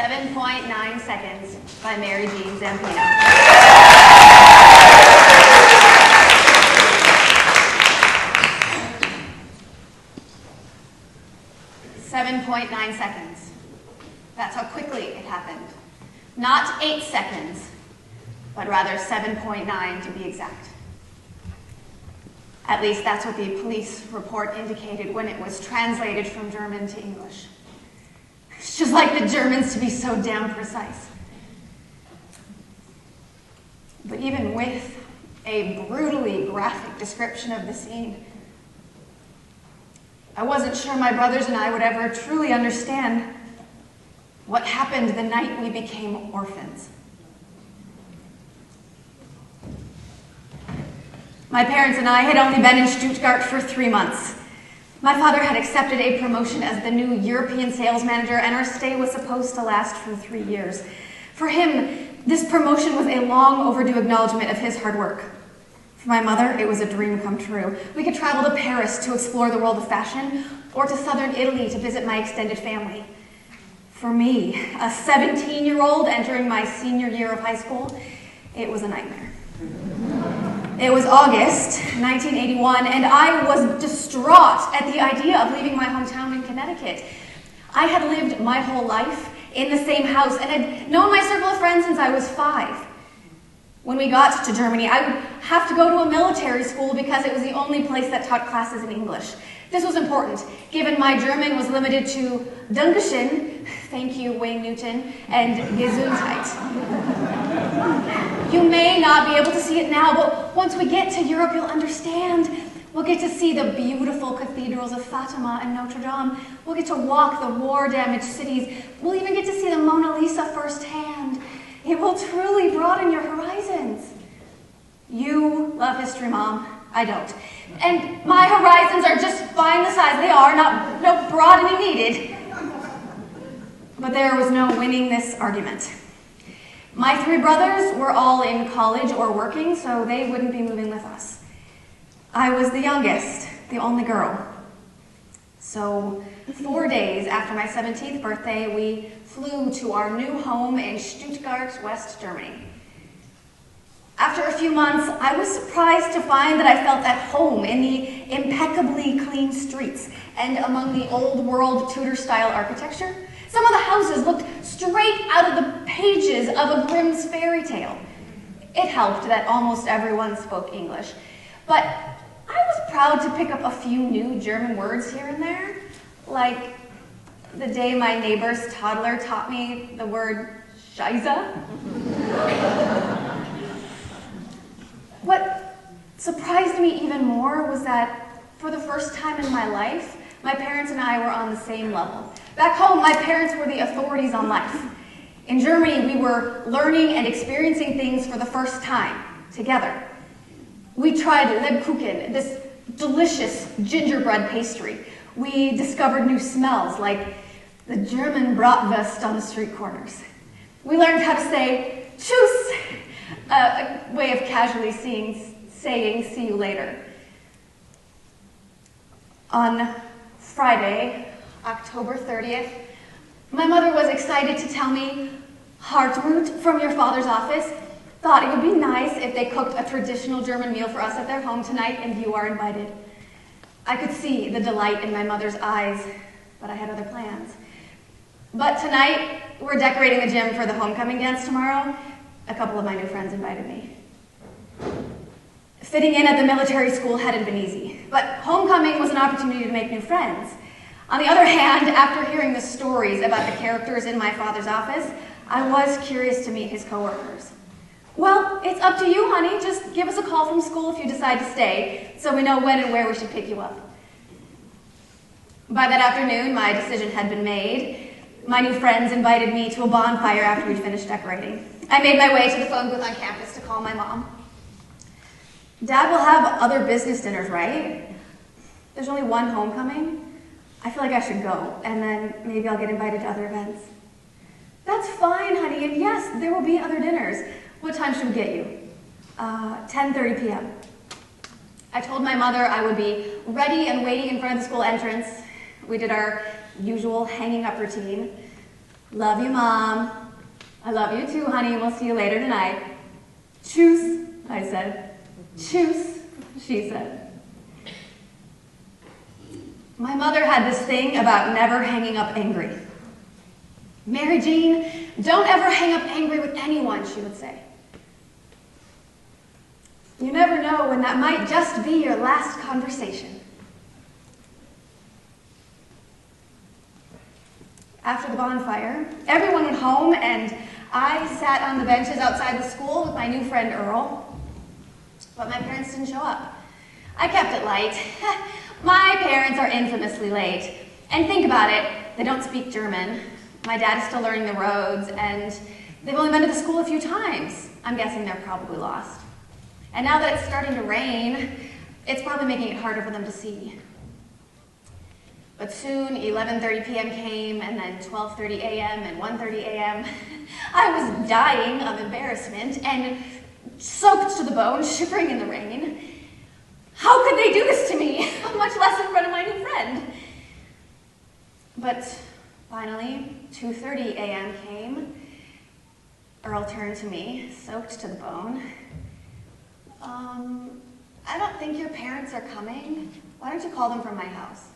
7.9 seconds by Mary Jean Zampino. 7.9 seconds. That's how quickly it happened. Not 8 seconds, but rather 7.9 to be exact. At least that's what the police report indicated when it was translated from German to English. It's just like the Germans to be so damn precise. But even with a brutally graphic description of the scene, I wasn't sure my brothers and I would ever truly understand what happened the night we became orphans. My parents and I had only been in Stuttgart for 3 months. My father had accepted a promotion as the new European sales manager, and our stay was supposed to last for 3 years. For him, this promotion was a long overdue acknowledgement of his hard work. For my mother, it was a dream come true. We could travel to Paris to explore the world of fashion, or to southern Italy to visit my extended family. For me, a 17-year-old entering my senior year of high school, it was a nightmare. It was August 1981, and I was distraught at the idea of leaving my hometown in Connecticut. I had lived my whole life in the same house and had known my circle of friends since I was 5. When we got to Germany, I would have to go to a military school because it was the only place that taught classes in English. This was important, given my German was limited to Dankeschön, thank you, Wayne Newton, and Gesundheit. You may not be able to see it now, but once we get to Europe, you'll understand. We'll get to see the beautiful cathedrals of Fatima and Notre Dame. We'll get to walk the war-damaged cities. We'll even get to see the Mona Lisa firsthand. It will truly broaden your horizons. You love history, Mom. I don't. And my horizons are just fine the size they are, no broadening needed. But there was no winning this argument. My 3 brothers were all in college or working, so they wouldn't be moving with us. I was the youngest, the only girl. So 4 days after my 17th birthday, we flew to our new home in Stuttgart, West Germany. After a few months, I was surprised to find that I felt at home in the impeccably clean streets and among the old world Tudor-style architecture. Some of the houses looked straight out of the pages of a Grimm's fairy tale. It helped that almost everyone spoke English, but I was proud to pick up a few new German words here and there, like the day my neighbor's toddler taught me the word Scheiße. What surprised me even more was that for the first time in my life, my parents and I were on the same level. Back home, my parents were the authorities on life. In Germany, we were learning and experiencing things for the first time, together. We tried Lebkuchen, this delicious gingerbread pastry. We discovered new smells, like the German bratwurst on the street corners. We learned how to say tschüss, a way of casually saying see you later. On Friday, October 30th, my mother was excited to tell me Hartmut from your father's office thought it would be nice if they cooked a traditional German meal for us at their home tonight, and you are invited. I could see the delight in my mother's eyes, but I had other plans. But tonight, we're decorating the gym for the homecoming dance tomorrow. A couple of my new friends invited me. Fitting in at the military school hadn't been easy, but homecoming was an opportunity to make new friends. On the other hand, after hearing the stories about the characters in my father's office, I was curious to meet his coworkers. Well, it's up to you, honey. Just give us a call from school if you decide to stay, so we know when and where we should pick you up. By that afternoon, my decision had been made. My new friends invited me to a bonfire after we'd finished decorating. I made my way to the phone booth on campus to call my mom. Dad will have other business dinners, right? There's only one homecoming. I feel like I should go, and then maybe I'll get invited to other events. That's fine, honey, and yes, there will be other dinners. What time should we get you? 10:30 p.m. I told my mother I would be ready and waiting in front of the school entrance. We did our usual hanging up routine. Love you, Mom. I love you too, honey. We'll see you later tonight. Tschüss, I said. Tschüss, she said. My mother had this thing about never hanging up angry. Mary Jean, don't ever hang up angry with anyone, she would say. You never know when that might just be your last conversation. After the bonfire, everyone went home and I sat on the benches outside the school with my new friend Earl. But my parents didn't show up. I kept it light. My parents are infamously late. And think about it, they don't speak German. My dad is still learning the roads, and they've only been to the school a few times. I'm guessing they're probably lost. And now that it's starting to rain, it's probably making it harder for them to see. But soon, 11:30 p.m. came, and then 12:30 a.m. and 1:30 a.m. I was dying of embarrassment and soaked to the bone, shivering in the rain. How could they do this to me, much less in front of my new friend? But finally, 2:30 a.m. came. Earl turned to me, soaked to the bone. I don't think your parents are coming. Why don't you call them from my house?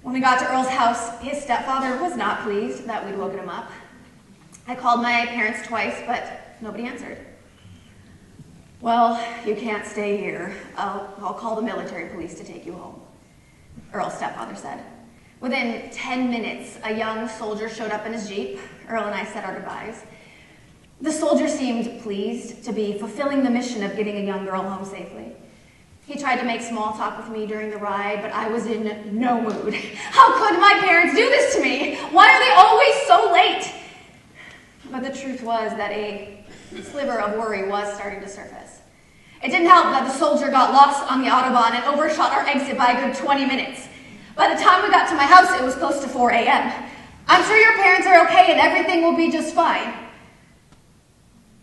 When we got to Earl's house, his stepfather was not pleased that we'd woken him up. I called my parents twice, but nobody answered. Well, you can't stay here. I'll call the military police to take you home, Earl's stepfather said. Within 10 minutes, a young soldier showed up in his Jeep. Earl and I said our goodbyes. The soldier seemed pleased to be fulfilling the mission of getting a young girl home safely. He tried to make small talk with me during the ride, but I was in no mood. How could my parents do this to me? Why are they always so late? But the truth was that a sliver of worry was starting to surface. It didn't help that the soldier got lost on the Autobahn and overshot our exit by a good 20 minutes. By the time we got to my house, it was close to 4 a.m. I'm sure your parents are okay and everything will be just fine.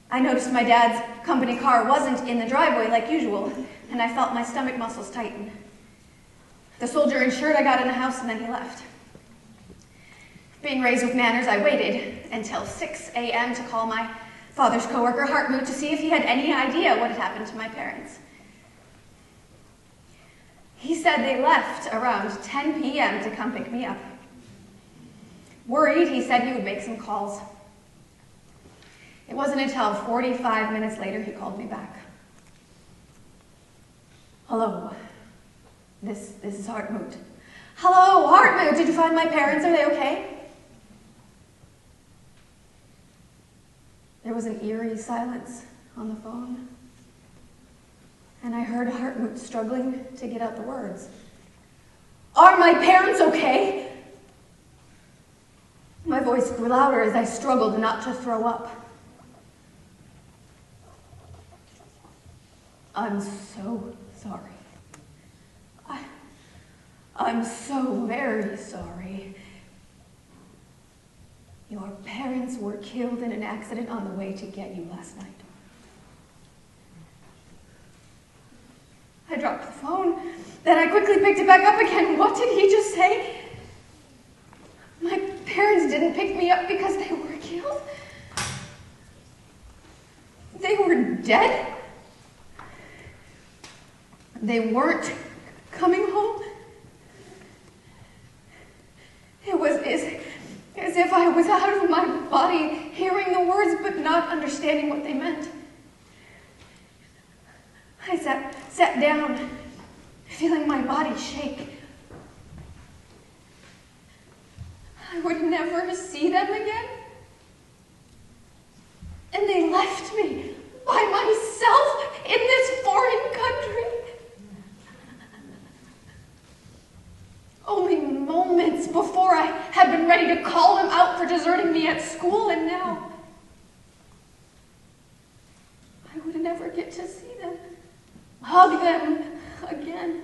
I noticed my dad's company car wasn't in the driveway like usual, and I felt my stomach muscles tighten. The soldier ensured I got in the house and then he left. Being raised with manners, I waited until 6 a.m. to call my father's coworker, Hartmut, to see if he had any idea what had happened to my parents. He said they left around 10 p.m. to come pick me up. Worried, he said he would make some calls. It wasn't until 45 minutes later he called me back. Hello, this is Hartmut. Hello, Hartmut, did you find my parents? Are they okay? There was an eerie silence on the phone, and I heard Hartmut struggling to get out the words. Are my parents okay? My voice grew louder as I struggled not to throw up. I'm so sorry. I'm so very sorry. Your parents were killed in an accident on the way to get you last night. I dropped the phone, then I quickly picked it back up again. What did he just say? My parents didn't pick me up because they were killed? They were dead? They weren't coming home? It was as if I was out of my body, hearing the words but not understanding what they meant. I sat down, feeling my body shake. I would never see them again. And they left me by myself in this foreign country. Only moments before I had been ready to call them out for deserting me at school, and now I would never get to see them, hug them again.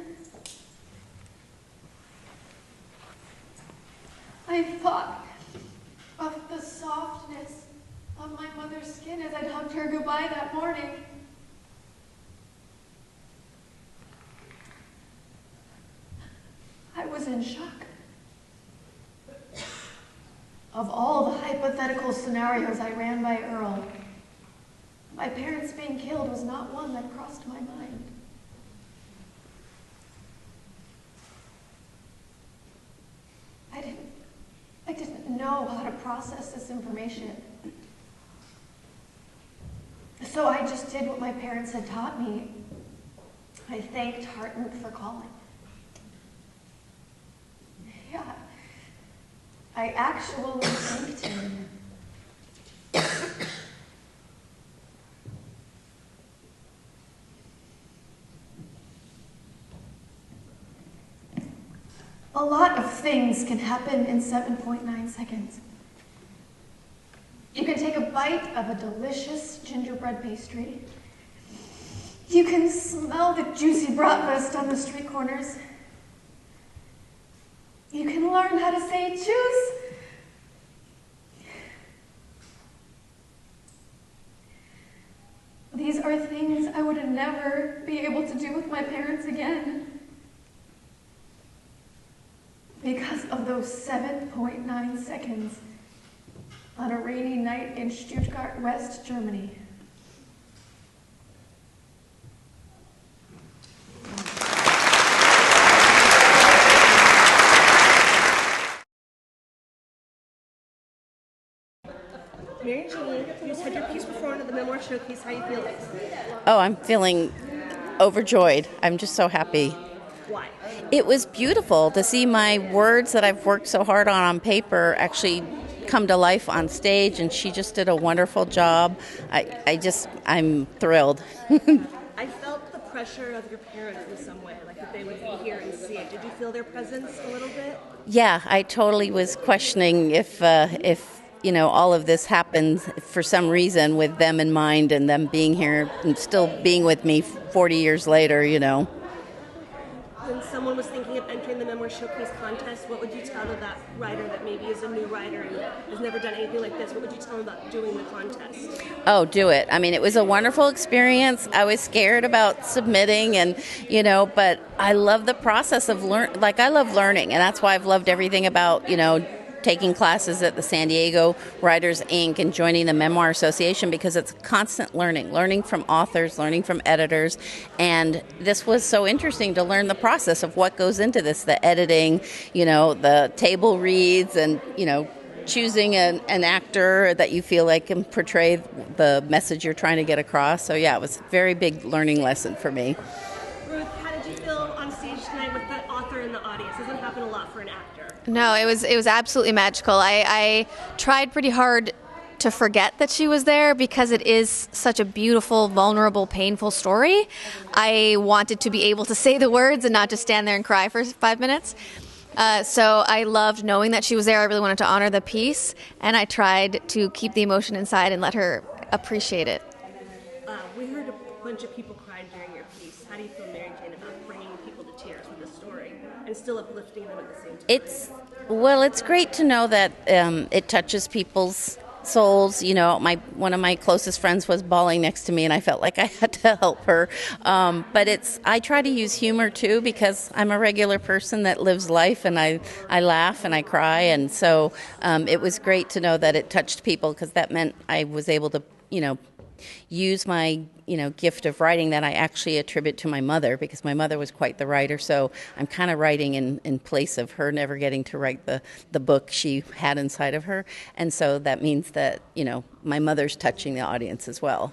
I thought of the softness of my mother's skin as I'd hugged her goodbye that morning. I was in shock. Of all the hypothetical scenarios I ran by Earl, my parents being killed was not one that crossed my mind. I didn't know how to process this information. So I just did what my parents had taught me. I thanked Harton for calling. Yeah, I actually thanked him. A lot of things can happen in 7.9 seconds. You can take a bite of a delicious gingerbread pastry. You can smell the juicy bratwurst on the street corners. You can learn how to say juice. These are things I would never be able to do with my parents again. Because of those 7.9 seconds on a rainy night in Stuttgart, West Germany. Mary Jean, you just had your piece performed at the Memoir Showcase. How are you feeling? Oh, I'm feeling overjoyed. I'm just so happy. Why? It was beautiful to see my words that I've worked so hard on paper actually come to life on stage, and she just did a wonderful job. I'm thrilled. I felt the pressure of your parents in some way, like that they would be here and see it. Did you feel their presence a little bit? Yeah, I totally was questioning if all of this happened for some reason with them in mind and them being here and still being with me 40 years later, When someone was thinking of entering the Memoir Showcase contest, what would you tell to that writer that maybe is a new writer and has never done anything like this? What would you tell them about doing the contest? Oh, do it. I mean, it was a wonderful experience. I was scared about submitting but I love the process of I love learning, and that's why I've loved everything about, taking classes at the San Diego Writers Inc. and joining the Memoir Association, because it's constant learning from authors, learning from editors. And this was so interesting to learn the process of what goes into this, the editing, the table reads, and, choosing an actor that you feel like can portray the message you're trying to get across. So yeah, it was a very big learning lesson for me. Ruth, how did you feel on stage tonight with the author in the audience? Doesn't happen a lot for an actor. No, it was absolutely magical. I tried pretty hard to forget that she was there because it is such a beautiful, vulnerable, painful story. I wanted to be able to say the words and not just stand there and cry for 5 minutes. So I loved knowing that she was there. I really wanted to honor the piece, and I tried to keep the emotion inside and let her appreciate it. We heard a bunch of people cried during your piece. How do you feel, Mary Jane, about bringing people to tears with the story and still uplifting them at the same time? It's great to know that it touches people's souls. One of my closest friends was bawling next to me, and I felt like I had to help her. But I try to use humor too, because I'm a regular person that lives life, and I laugh and I cry, and so it was great to know that it touched people, because that meant I was able to, use my gift of writing that I actually attribute to my mother, because my mother was quite the writer. So I'm kind of writing in place of her never getting to write the book she had inside of her. And so that means that, my mother's touching the audience as well.